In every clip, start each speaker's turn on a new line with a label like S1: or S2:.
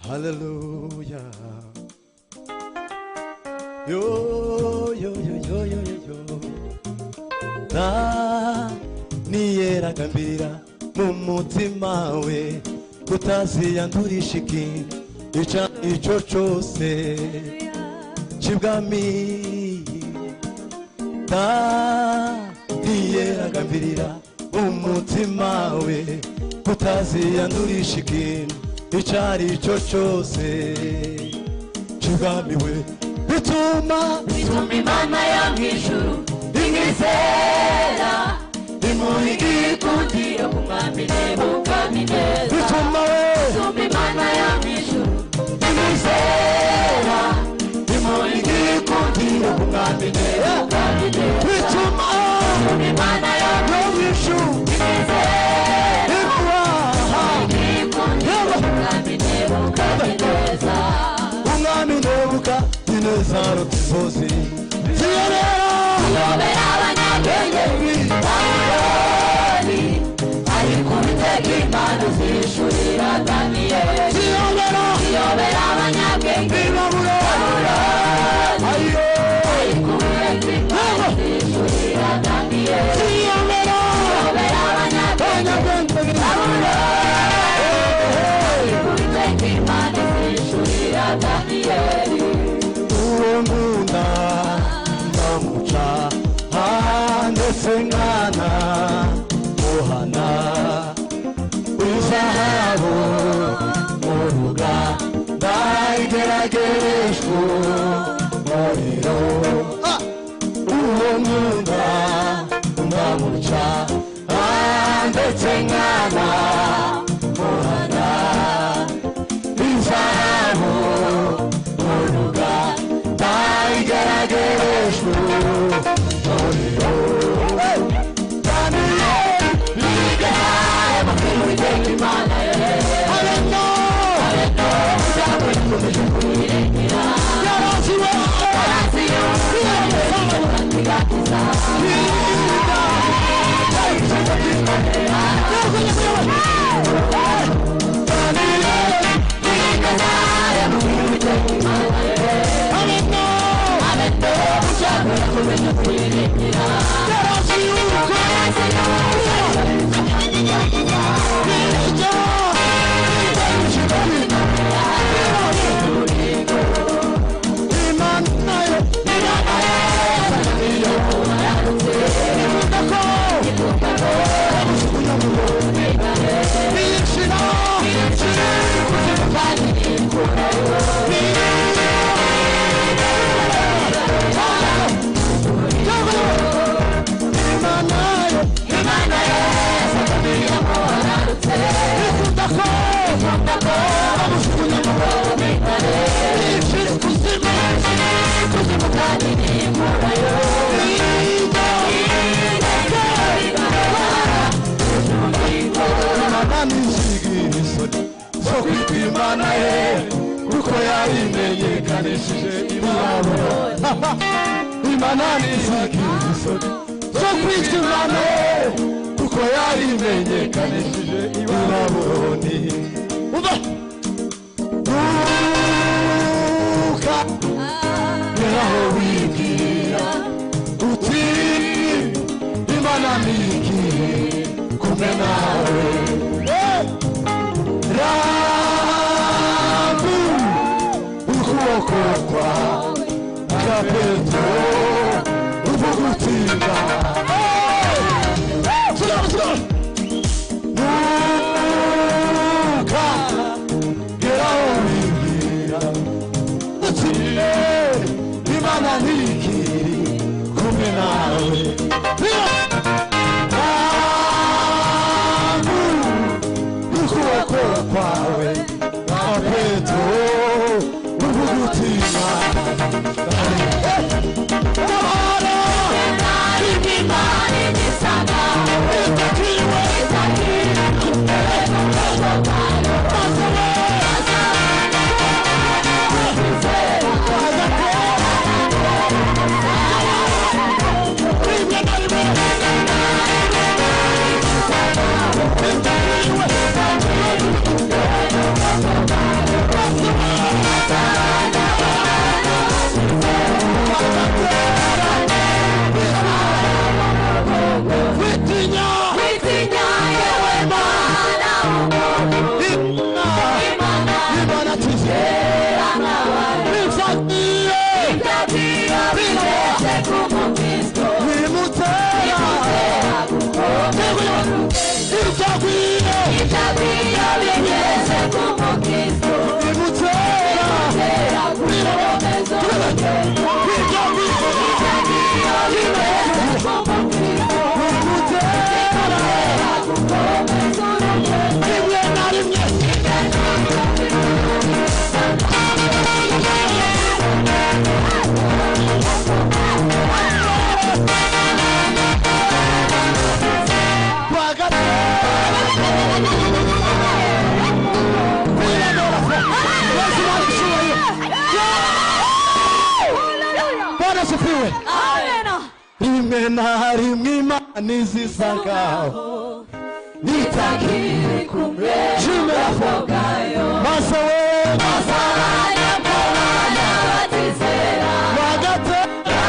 S1: Hallelujah. Yo, yo, yo, yo, yo, yo, yo. Na niyeragambira mu mutima we kutaziyandurisha ikintu ico cose c'ibwami. Na niyeragambira mu mutima we kutaziyandurisha ikintu icyo cyose c'ibwami we. Bituma
S2: Imana yo mw'ijuru inyizera imuhiga igikundiro ku mwami Nebukadineza.
S1: Bituma
S2: Imana yo mw'ijuru inyizera imuhiga igikundiro ku mwami Nebukadineza.
S1: bituma
S2: Imana yo
S1: mw'ijuru
S2: inyizera imuhiga igikundiro ku mwami Nebukadineza.
S1: umwami Nebukadineza rutisozi
S2: Yobera abanyabwenge Babuloni, ariko Uwiteka Imana uzishurira Daniyeli. Yobera abanyabwenge Babuloni, ariko Uwiteka Imana uzishurira Daniyeli. Yobera abanyabwenge Babuloni, ariko Uwiteka Imana uzishurira Daniyeli.
S1: uwo nkunda ndamuca ndetse nkana muhana izahabu mu ruganda igeragereshwa umuriro. Uwo nkunda ndamuca ndetse nkana muhana izahabu mu ruganda igeragereshwa umuriro. Imana ye kuko yayimenyekanishije iwabo. Imana n'izigizo zo kwitwa Imana ye kuko yayimenyekanishije iwabo. Uka geraho wibwira uti Imana nigiye kumwe nawe. Rabu ukuboko kwawe ka Petero uvugutinda nuka
S2: Itabia bigeze kumukristo bimutera gukomeza urugendo Itabia bigeze kumukristo bimutera gukomeza urugendo rimwe na rimwe rimwe na rimwe Imana izisagaho nitakiri kumwe jumeraho maze we masaya bwana batizera bagatera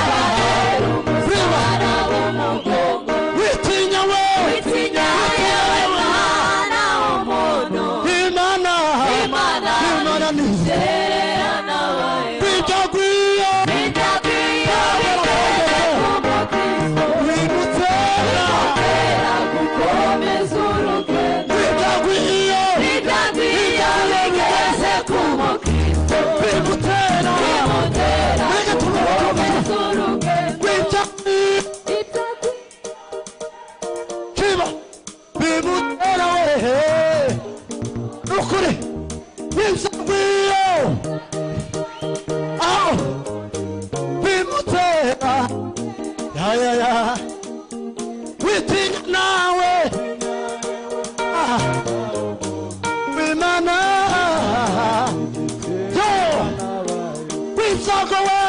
S2: umuzana w'umugongo witinya we Imana w'umuntu Imana nizera nawe bitagwiye Go away!